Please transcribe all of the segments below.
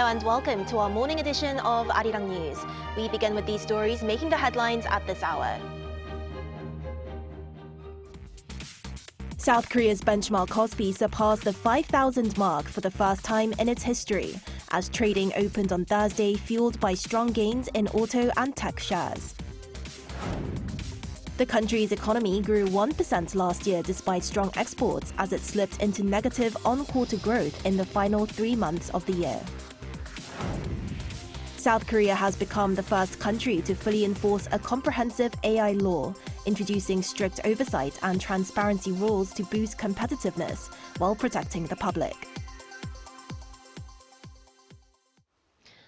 Hello and welcome to our morning edition of Arirang News. We begin with these stories making the headlines at this hour. South Korea's benchmark KOSPI surpassed the 5,000 mark for the first time in its history, as trading opened on Thursday fueled by strong gains in auto and tech shares. The country's economy grew 1% last year despite strong exports as it slipped into negative on-quarter growth in the final 3 months of the year. South Korea has become the first country to fully enforce a comprehensive AI law, introducing strict oversight and transparency rules to boost competitiveness while protecting the public.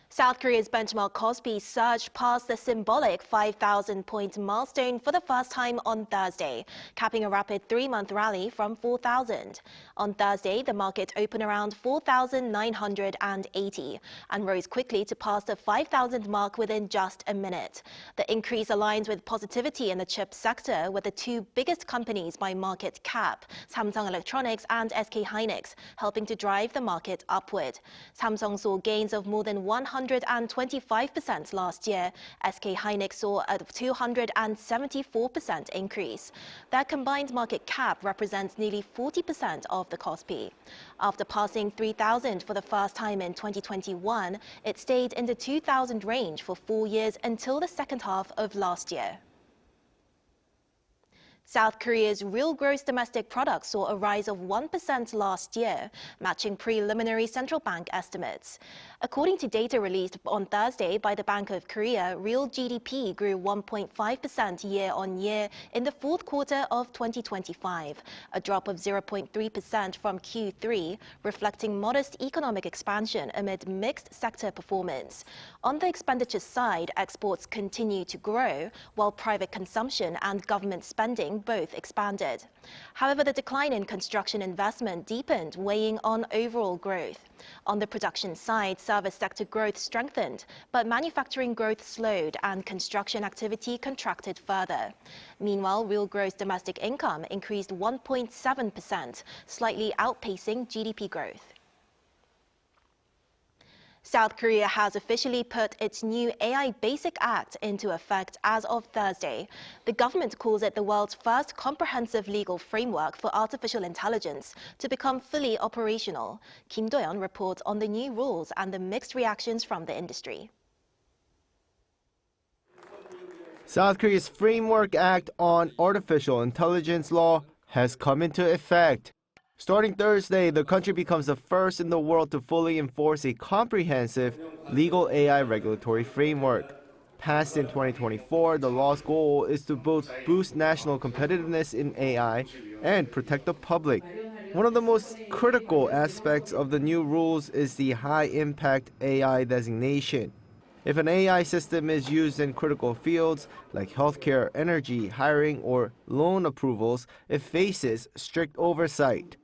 South Korea's benchmark KOSPI surged past the symbolic 5,000-point milestone for the first time on Thursday, capping a rapid 3-month rally from 4,000. On Thursday, the market opened around 4,980 and rose quickly to pass the 5,000 mark within just a minute. The increase aligns with positivity in the chip sector, with the two biggest companies by market cap, Samsung Electronics and SK Hynix, helping to drive the market upward. Samsung saw gains of more than 125% last year. SK Hynix saw a 274% increase. Their combined market cap represents nearly 40% of the KOSPI. After passing 3,000 for the first time in 2021, it stayed in the 2,000 range for 4 years until the second half of last year. South Korea's real gross domestic product saw a rise of 1% last year, matching preliminary central bank estimates. According to data released on Thursday by the Bank of Korea, real GDP grew 1.5% year-on-year in the fourth quarter of 2025, a drop of 0.3% from Q3, reflecting modest economic expansion amid mixed sector performance. On the expenditure side, exports continue to grow, while private consumption and government spending both expanded. However, the decline in construction investment deepened, weighing on overall growth. On the production side, service sector growth strengthened, but manufacturing growth slowed and construction activity contracted further. Meanwhile, real gross domestic income increased 1.7%, slightly outpacing GDP growth. South Korea has officially put its new AI Basic Act into effect as of Thursday. The government calls it the world's first comprehensive legal framework for artificial intelligence to become fully operational. Kim Do-yeon reports on the new rules and the mixed reactions from the industry. South Korea's Framework Act on Artificial Intelligence Law has come into effect. Starting Thursday, the country becomes the first in the world to fully enforce a comprehensive legal AI regulatory framework. Passed in 2024, the law's goal is to both boost national competitiveness in AI and protect the public. One of the most critical aspects of the new rules is the high-impact AI designation. If an AI system is used in critical fields like healthcare, energy, hiring, or loan approvals, it faces strict oversight.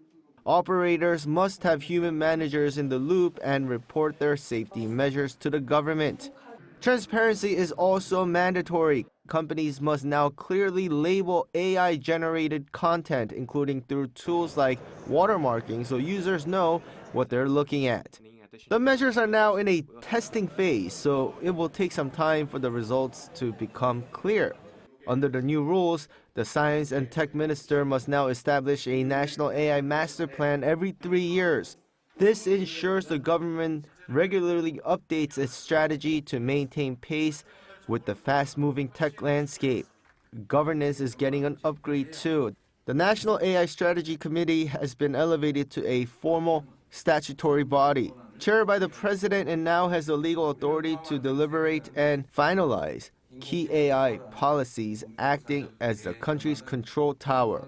Operators must have human managers in the loop and report their safety measures to the government. Transparency is also mandatory. Companies must now clearly label AI-generated content, including through tools like watermarking, so users know what they're looking at. The measures are now in a testing phase, so it will take some time for the results to become clear. Under the new rules, the Science and Tech Minister must now establish a national AI master plan every 3 years. This ensures the government regularly updates its strategy to maintain pace with the fast-moving tech landscape. Governance is getting an upgrade too. The National AI Strategy Committee has been elevated to a formal statutory body, chaired by the president, and now has the legal authority to deliberate and finalize key AI policies, acting as the country's control tower.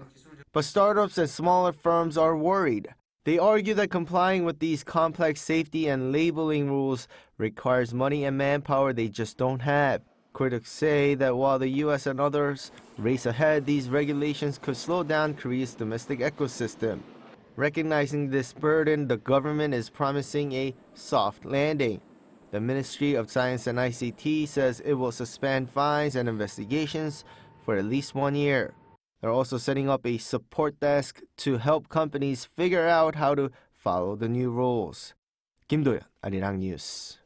But startups and smaller firms are worried. They argue that complying with these complex safety and labeling rules requires money and manpower they just don't have. Critics say that while the US and others race ahead, these regulations could slow down Korea's domestic ecosystem. Recognizing this burden, the government is promising a soft landing. The Ministry of Science and ICT says it will suspend fines and investigations for at least 1 year. They're also setting up a support desk to help companies figure out how to follow the new rules. 김도연, Arirang News.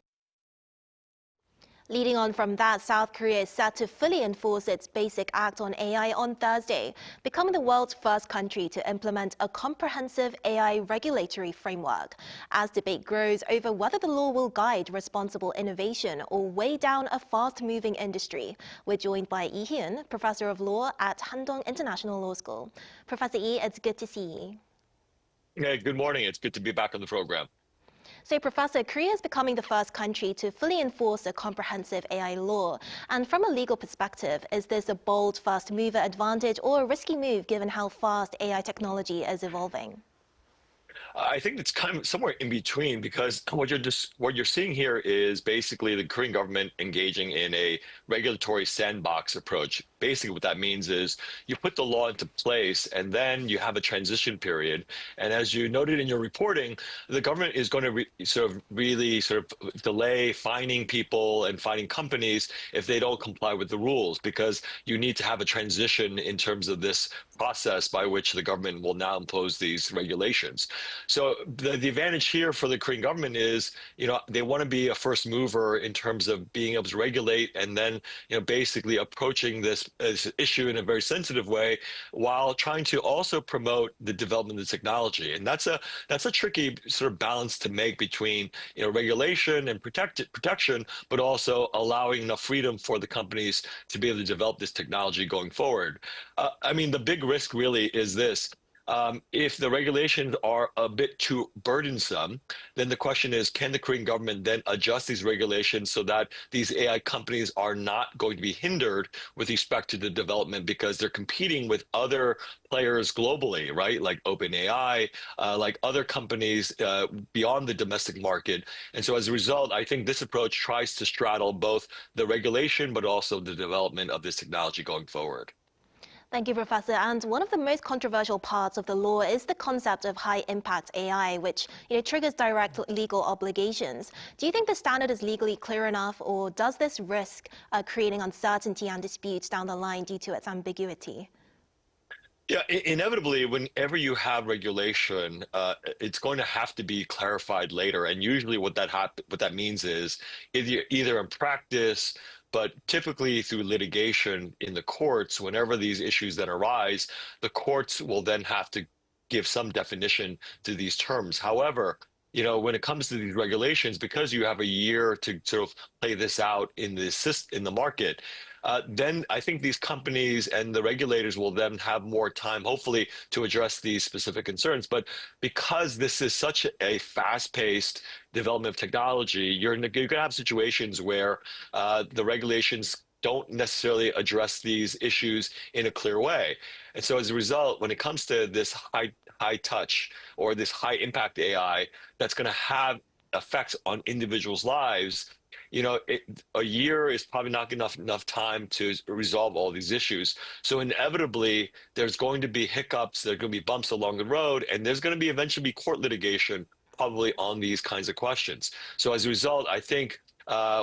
Leading on from that, South Korea is set to fully enforce its Basic Act on AI on Thursday, becoming the world's first country to implement a comprehensive AI regulatory framework. As debate grows over whether the law will guide responsible innovation or weigh down a fast-moving industry, we're joined by Lee Hyun, Professor of Law at Handong International Law School. Professor Lee, it's good to see you. Hey, good morning. It's good to be back on the program. So, Professor, Korea is becoming the first country to fully enforce a comprehensive AI law. And from a legal perspective, is this a bold first mover advantage or a risky move given how fast AI technology is evolving? I think it's kind of somewhere in between because what you're seeing here is basically the Korean government engaging in a regulatory sandbox approach. Basically, what that means is you put the law into place and then you have a transition period. And as you noted in your reporting, the government is going to really delay fining people and fining companies if they don't comply with the rules, because you need to have a transition in terms of this process by which the government will now impose these regulations. So the advantage here for the Korean government is, they want to be a first mover in terms of being able to regulate and then, basically approaching this issue in a very sensitive way while trying to also promote the development of technology. And that's a tricky sort of balance to make between, regulation and protection, but also allowing enough freedom for the companies to be able to develop this technology going forward. The big risk really is this. If the regulations are a bit too burdensome, then the question is, can the Korean government then adjust these regulations so that these AI companies are not going to be hindered with respect to the development because they're competing with other players globally, right? Like OpenAI, like other companies beyond the domestic market. And so as a result, I think this approach tries to straddle both the regulation, but also the development of this technology going forward. Thank you, Professor. And one of the most controversial parts of the law is the concept of high-impact AI, which triggers direct legal obligations. Do you think the standard is legally clear enough, or does this risk creating uncertainty and disputes down the line due to its ambiguity? Yeah, inevitably, whenever you have regulation, it's going to have to be clarified later. And usually what that means is either in practice, but typically through litigation in the courts, whenever these issues then arise, the courts will then have to give some definition to these terms. However, when it comes to these regulations, because you have a year to sort of play this out in the market, then I think these companies and the regulators will then have more time, hopefully, to address these specific concerns. But because this is such a fast-paced development of technology, you're going to have situations where the regulations don't necessarily address these issues in a clear way. And so as a result, when it comes to this high touch or this high impact AI that's going to have effects on individuals' lives, a year is probably not enough time to resolve all these issues. So inevitably, there's going to be hiccups, there's going to be bumps along the road, and there's going to be eventually be court litigation probably on these kinds of questions. So as a result, I think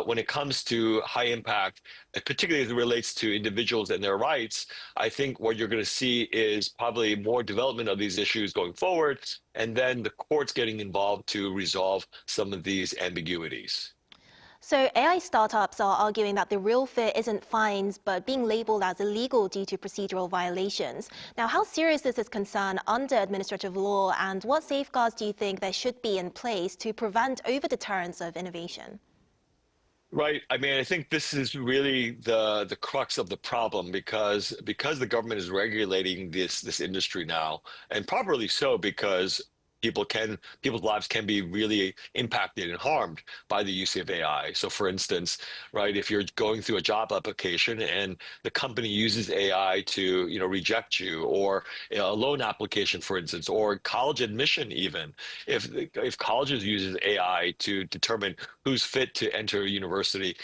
when it comes to high impact, particularly as it relates to individuals and their rights, I think what you're going to see is probably more development of these issues going forward, and then the courts getting involved to resolve some of these ambiguities. So AI startups are arguing that the real fear isn't fines, but being labeled as illegal due to procedural violations. Now, how serious is this concern under administrative law, and what safeguards do you think there should be in place to prevent over-deterrence of innovation? Right. I think this is really the crux of the problem because the government is regulating this industry now, and properly so, because people's lives can be really impacted and harmed by the use of AI. So for instance, right, if you're going through a job application and the company uses AI to, reject you, or a loan application, for instance, or college admission even, if colleges uses AI to determine who's fit to enter a university,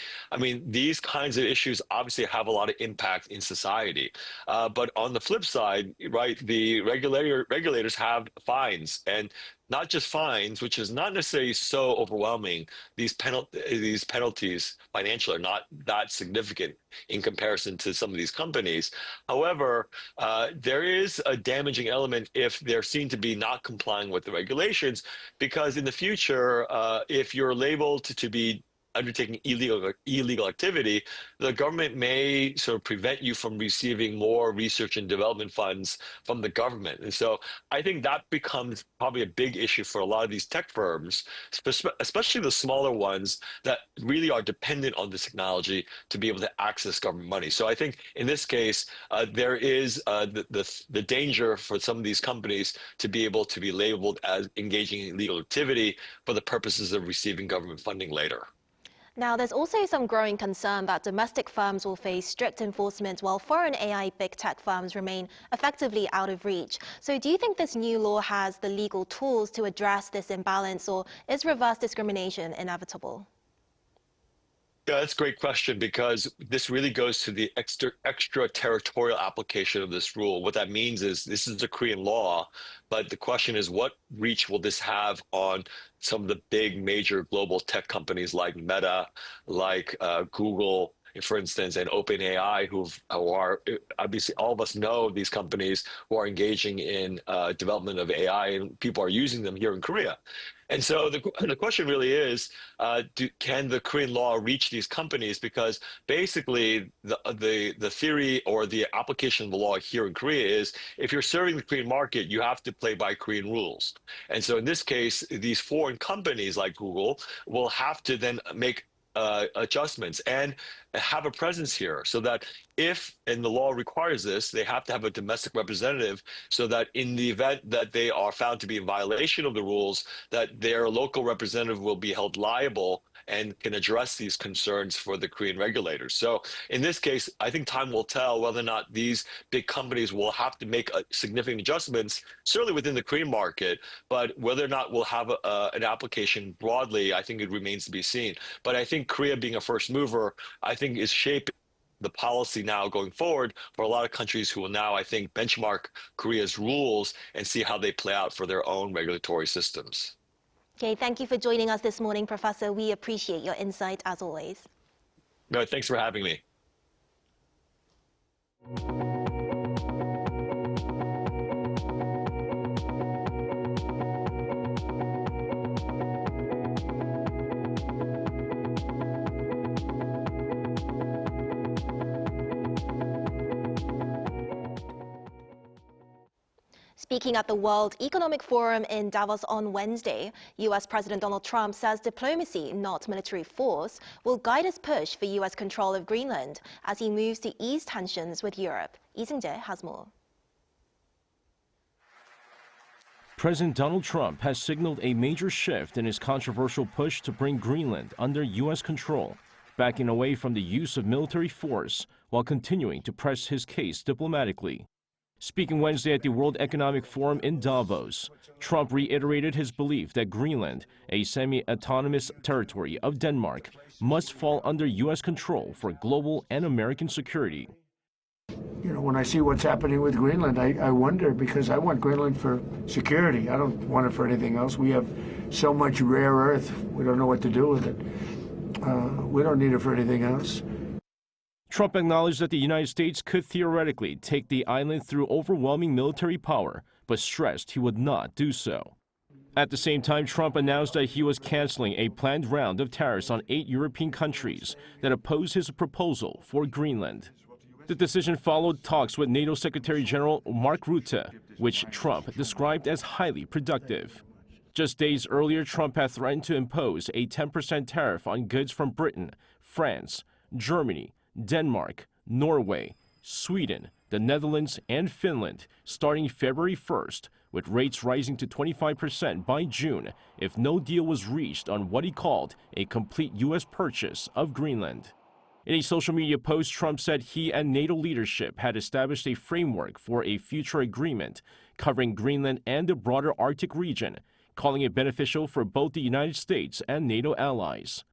these kinds of issues obviously have a lot of impact in society. But on the flip side, right, the regulators have fines, and not just fines, which is not necessarily so overwhelming. These penalties financial are not that significant in comparison to some of these companies. However, there is a damaging element if they're seen to be not complying with the regulations, because in the future, if you're labeled to be undertaking illegal activity, the government may sort of prevent you from receiving more research and development funds from the government. And so I think that becomes probably a big issue for a lot of these tech firms, especially the smaller ones that really are dependent on this technology to be able to access government money. So I think in this case, there is the danger for some of these companies to be able to be labeled as engaging in illegal activity for the purposes of receiving government funding later. Now, there's also some growing concern that domestic firms will face strict enforcement while foreign AI big tech firms remain effectively out of reach. So do you think this new law has the legal tools to address this imbalance, or is reverse discrimination inevitable? Yeah, that's a great question, because this really goes to the extraterritorial application of this rule. What that means is this is a Korean law, but the question is, what reach will this have on some of the big major global tech companies like Meta, like Google, for instance, and OpenAI, who are obviously, all of us know these companies who are engaging in development of AI, and people are using them here in Korea. And so the question really is, can the Korean law reach these companies? Because basically the theory or the application of the law here in Korea is, if you're serving the Korean market, you have to play by Korean rules. And so in this case, these foreign companies like Google will have to then make adjustments and have a presence here, so that if, and the law requires this, they have to have a domestic representative, so that in the event that they are found to be in violation of the rules, that their local representative will be held liable and can address these concerns for the Korean regulators. So in this case, I think time will tell whether or not these big companies will have to make significant adjustments, certainly within the Korean market, but whether or not we'll have an application broadly, I think it remains to be seen. But I think Korea, being a first mover, I think is shaping the policy now going forward for a lot of countries who will now, I think, benchmark Korea's rules and see how they play out for their own regulatory systems. Okay, thank you for joining us this morning, Professor. We appreciate your insight as always. No, thanks for having me. Speaking at the World Economic Forum in Davos on Wednesday, US President Donald Trump says diplomacy, not military force, will guide his push for US control of Greenland as he moves to ease tensions with Europe. Lee Seung-jae has more. President Donald Trump has signaled a major shift in his controversial push to bring Greenland under US control, backing away from the use of military force while continuing to press his case diplomatically. Speaking Wednesday at the World Economic Forum in Davos, Trump reiterated his belief that Greenland, a semi-autonomous territory of Denmark, must fall under U.S. control for global and American security. You know, when I see what's happening with Greenland, I wonder, because I want Greenland for security. I don't want it for anything else. We have so much rare earth. We don't know what to do with it. We don't need it for anything else. Trump acknowledged that the United States could theoretically take the island through overwhelming military power, but stressed he would not do so. At the same time, Trump announced that he was canceling a planned round of tariffs on 8 European countries that oppose his proposal for Greenland. The decision followed talks with NATO Secretary General Mark Rutte, which Trump described as highly productive. Just days earlier, Trump had threatened to impose a 10% tariff on goods from Britain, France, Germany, Denmark, Norway, Sweden, the Netherlands, and Finland starting February 1st, with rates rising to 25% by June if no deal was reached on what he called a complete U.S. purchase of Greenland. In a social media post, Trump said he and NATO leadership had established a framework for a future agreement covering Greenland and the broader Arctic region, calling it beneficial for both the United States and NATO allies.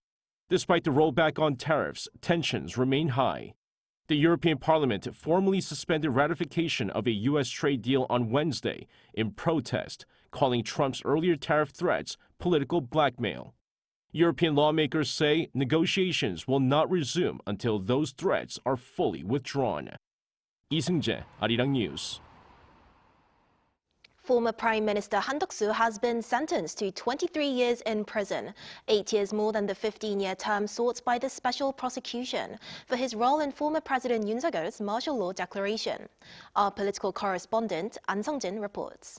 Despite the rollback on tariffs, tensions remain high. The European Parliament formally suspended ratification of a U.S. trade deal on Wednesday in protest, calling Trump's earlier tariff threats political blackmail. European lawmakers say negotiations will not resume until those threats are fully withdrawn. Lee Seung-jae, Arirang News. Former Prime Minister Han Duck-soo has been sentenced to 23 years in prison, 8 years more than the 15-year term sought by the special prosecution for his role in former President Yoon Suk-yeol's martial law declaration. Our political correspondent An Sung-jin reports.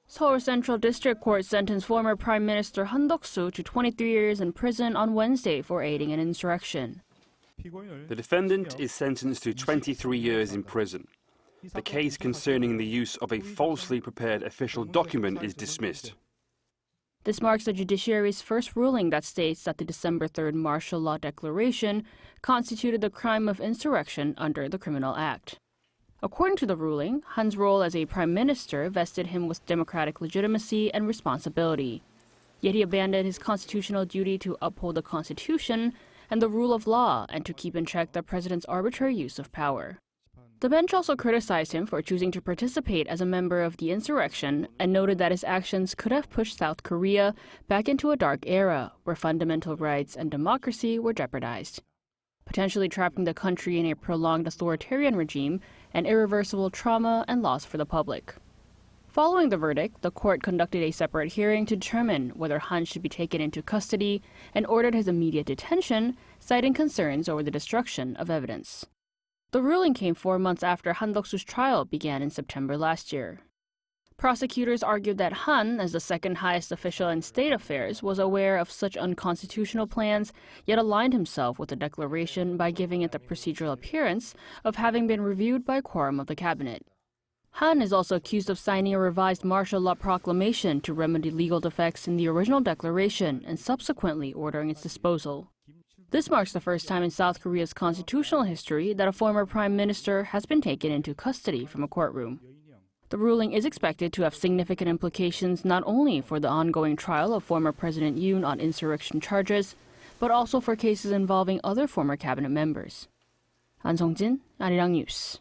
Seoul Central District Court sentenced former Prime Minister Han Duck-soo to 23 years in prison on Wednesday for aiding an insurrection. The defendant is sentenced to 23 years in prison. The case concerning the use of a falsely prepared official document is dismissed. This marks the judiciary's first ruling that states that the December 3rd martial law declaration constituted the crime of insurrection under the Criminal Act. According to the ruling, Han's role as a prime minister vested him with democratic legitimacy and responsibility. Yet he abandoned his constitutional duty to uphold the Constitution and the rule of law and to keep in check the president's arbitrary use of power. The bench also criticized him for choosing to participate as a member of the insurrection and noted that his actions could have pushed South Korea back into a dark era where fundamental rights and democracy were jeopardized, potentially trapping the country in a prolonged authoritarian regime and irreversible trauma and loss for the public. Following the verdict, the court conducted a separate hearing to determine whether Han should be taken into custody and ordered his immediate detention, citing concerns over the destruction of evidence. The ruling came 4 months after Han Duck-soo's trial began in September last year. Prosecutors argued that Han, as the second highest official in state affairs, was aware of such unconstitutional plans, yet aligned himself with the declaration by giving it the procedural appearance of having been reviewed by a quorum of the cabinet. Han is also accused of signing a revised martial law proclamation to remedy legal defects in the original declaration and subsequently ordering its disposal. This marks the first time in South Korea's constitutional history that a former prime minister has been taken into custody from a courtroom. The ruling is expected to have significant implications not only for the ongoing trial of former President Yoon on insurrection charges, but also for cases involving other former cabinet members. An Sung-jin, Arirang News.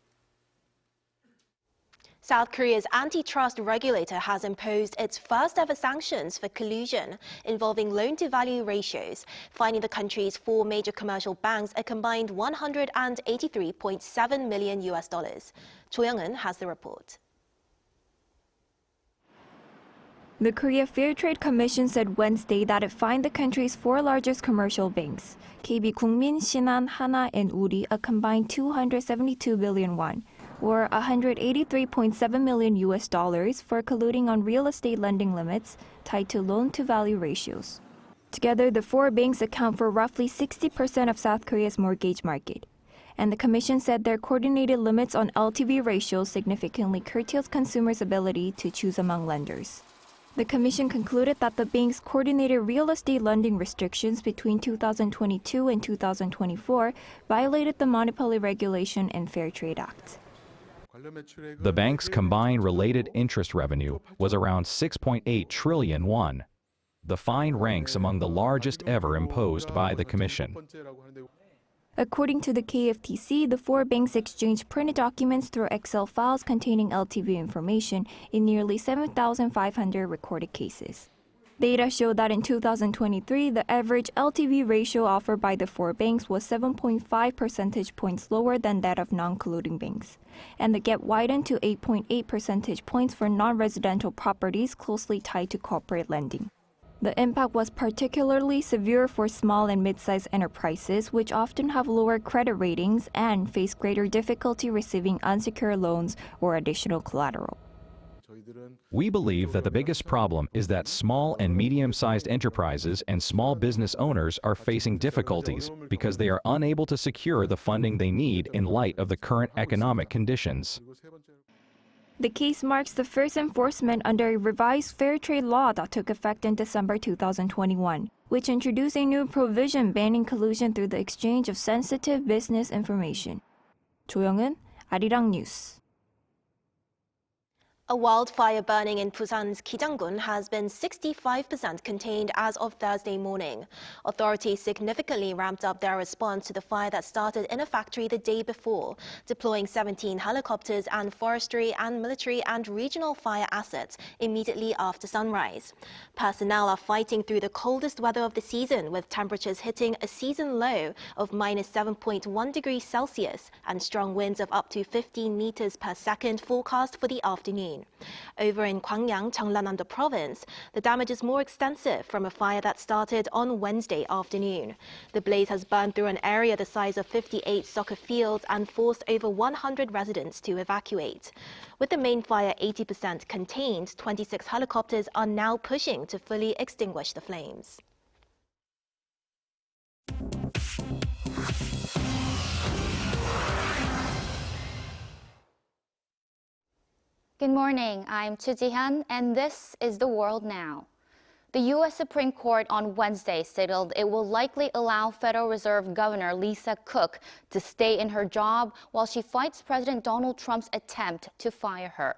South Korea's antitrust regulator has imposed its first-ever sanctions for collusion involving loan-to-value ratios, fining the country's 4 major commercial banks a combined $183.7 million. Cho Young-eun has the report. The Korea Fair Trade Commission said Wednesday that it fined the country's 4 largest commercial banks, KB Kookmin, Shinhan, Hana, and Uri, a combined 272 billion won, or $183.7 million for colluding on real estate lending limits tied to loan-to-value ratios. Together, the 4 banks account for roughly 60% of South Korea's mortgage market. And the commission said their coordinated limits on LTV ratios significantly curtails consumers' ability to choose among lenders. The commission concluded that the banks' coordinated real estate lending restrictions between 2022 and 2024 violated the Monopoly Regulation and Fair Trade Act. The bank's combined related interest revenue was around 6.8 trillion won. The fine ranks among the largest ever imposed by the commission. According to the KFTC, the 4 banks exchanged printed documents through Excel files containing LTV information in nearly 7,500 recorded cases. Data show that in 2023, the average LTV ratio offered by the 4 banks was 7.5 percentage points lower than that of non-colluding banks, and the gap widened to 8.8 percentage points for non-residential properties closely tied to corporate lending. The impact was particularly severe for small and mid-sized enterprises, which often have lower credit ratings and face greater difficulty receiving unsecured loans or additional collateral. We believe that the biggest problem is that small and medium-sized enterprises and small business owners are facing difficulties because they are unable to secure the funding they need in light of the current economic conditions. The case marks the first enforcement under a revised fair trade law that took effect in December 2021, which introduced a new provision banning collusion through the exchange of sensitive business information. Cho Young-eun, Arirang News. A wildfire burning in Busan's Kijanggun has been 65% contained as of Thursday morning. Authorities significantly ramped up their response to the fire that started in a factory the day before, deploying 17 helicopters and forestry and military and regional fire assets immediately after sunrise. Personnel are fighting through the coldest weather of the season, with temperatures hitting a season low of -7.1 degrees Celsius and strong winds of up to 15 meters per second forecast for the afternoon. Over in Gwangyang, Cheonglanam province, the damage is more extensive from a fire that started on Wednesday afternoon. The blaze has burned through an area the size of 58 soccer fields and forced over 100 residents to evacuate. With the main fire 80% contained, 26 helicopters are now pushing to fully extinguish the flames. Good morning, I'm Chu Ji-hyun, and this is The World Now. The U.S. Supreme Court on Wednesday signaled it will likely allow Federal Reserve Governor Lisa Cook to stay in her job while she fights President Donald Trump's attempt to fire her.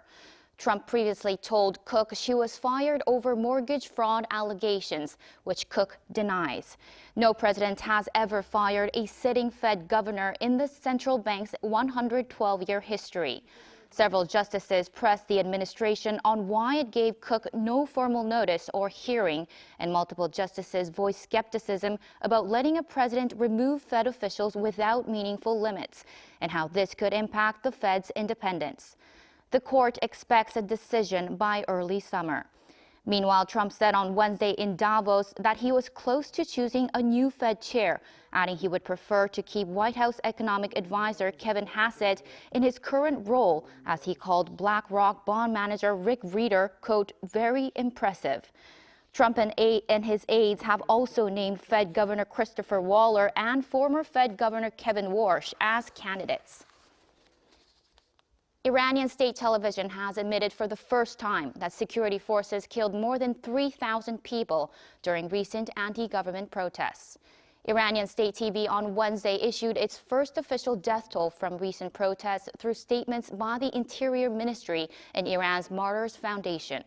Trump previously told Cook she was fired over mortgage fraud allegations, which Cook denies. No president has ever fired a sitting Fed governor in the central bank's 112-year history. Several justices pressed the administration on why it gave Cook no formal notice or hearing, and multiple justices voiced skepticism about letting a president remove Fed officials without meaningful limits, and how this could impact the Fed's independence. The court expects a decision by early summer. Meanwhile, Trump said on Wednesday in Davos that he was close to choosing a new Fed chair, adding he would prefer to keep White House economic advisor Kevin Hassett in his current role, as he called BlackRock bond manager Rick Rieder, quote, very impressive. Trump and his aides have also named Fed Governor Christopher Waller and former Fed Governor Kevin Warsh as candidates. Iranian state television has admitted for the first time that security forces killed more than 3,000 people during recent anti-government protests. Iranian state TV on Wednesday issued its first official death toll from recent protests through statements by the Interior Ministry and Iran's Martyrs Foundation.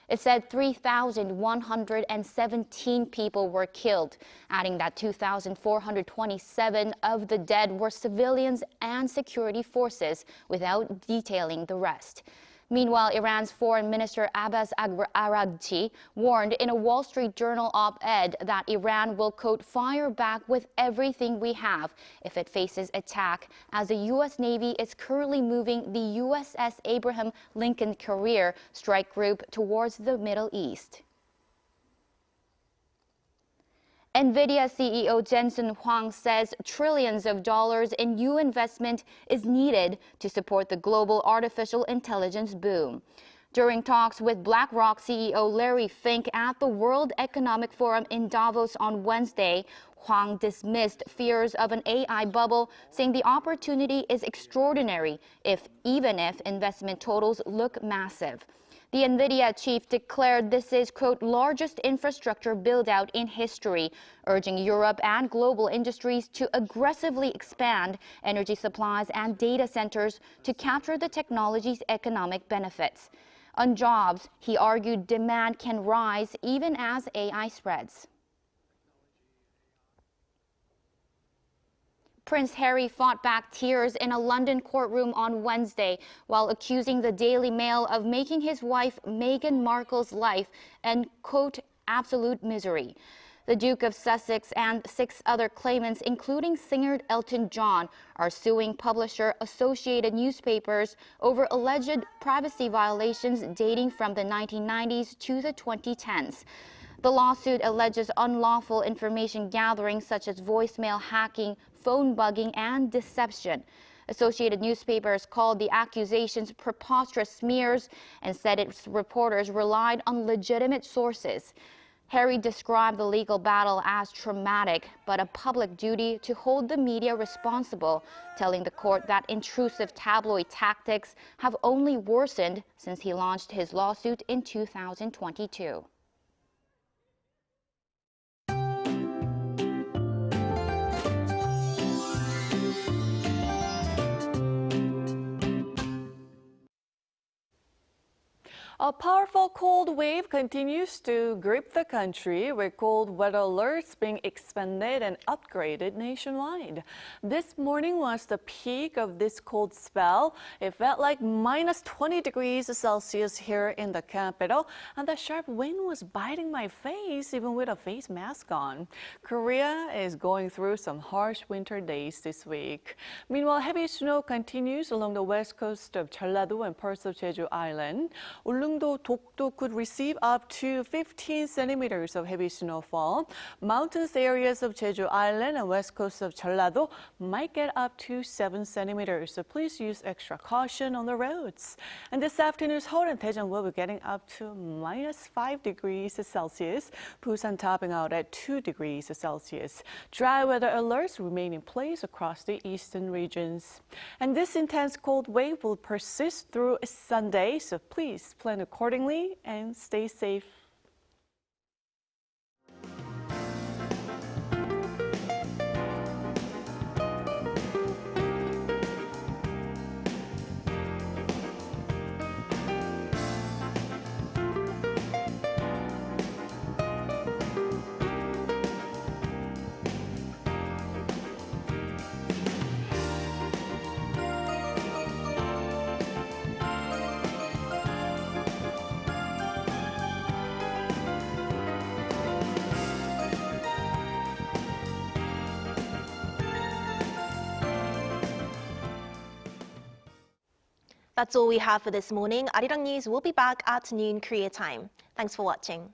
It said 3,117 people were killed, adding that 2,427 of the dead were civilians and security forces, without detailing the rest. Meanwhile, Iran's Foreign Minister Abbas Araghchi warned in a Wall Street Journal op-ed that Iran will, quote, fire back with everything we have if it faces attack, as the U.S. Navy is currently moving the USS Abraham Lincoln Carrier strike group towards the Middle East. Nvidia CEO Jensen Huang says trillions of dollars in new investment is needed to support the global artificial intelligence boom. During talks with BlackRock CEO Larry Fink at the World Economic Forum in Davos on Wednesday, Huang dismissed fears of an AI bubble, saying the opportunity is extraordinary, even if investment totals look massive. The Nvidia chief declared this is, quote, largest infrastructure build-out in history, urging Europe and global industries to aggressively expand energy supplies and data centers to capture the technology's economic benefits. On jobs, he argued demand can rise even as AI spreads. Prince Harry fought back tears in a London courtroom on Wednesday while accusing the Daily Mail of making his wife Meghan Markle's life an, quote, absolute misery. The Duke of Sussex and 6 other claimants, including singer Elton John, are suing publisher Associated Newspapers over alleged privacy violations dating from the 1990s to the 2010s. The lawsuit alleges unlawful information gathering such as voicemail hacking, phone bugging, and deception. Associated Newspapers called the accusations preposterous smears and said its reporters relied on legitimate sources. Harry described the legal battle as traumatic, but a public duty to hold the media responsible, telling the court that intrusive tabloid tactics have only worsened since he launched his lawsuit in 2022. A powerful cold wave continues to grip the country, with cold weather alerts being expanded and upgraded nationwide. This morning was the peak of this cold spell. It felt like minus 20 degrees Celsius here in the capital, and the sharp wind was biting my face even with a face mask on. Korea is going through some harsh winter days this week. Meanwhile, heavy snow continues along the west coast of Jeollado and parts of Jeju Island. Ulleungdo, Dokdo could receive up to 15 centimeters of heavy snowfall. Mountainous areas of Jeju Island and west coast of Jeollado might get up to 7 centimeters, so please use extra caution on the roads. And this afternoon's Seoul and Daejeon will be getting up to minus 5 degrees Celsius. Busan topping out at 2 degrees Celsius. Dry weather alerts remain in place across the eastern regions. And this intense cold wave will persist through Sunday, so please plan accordingly and stay safe. That's all we have for this morning. Arirang News will be back at noon Korea time. Thanks for watching.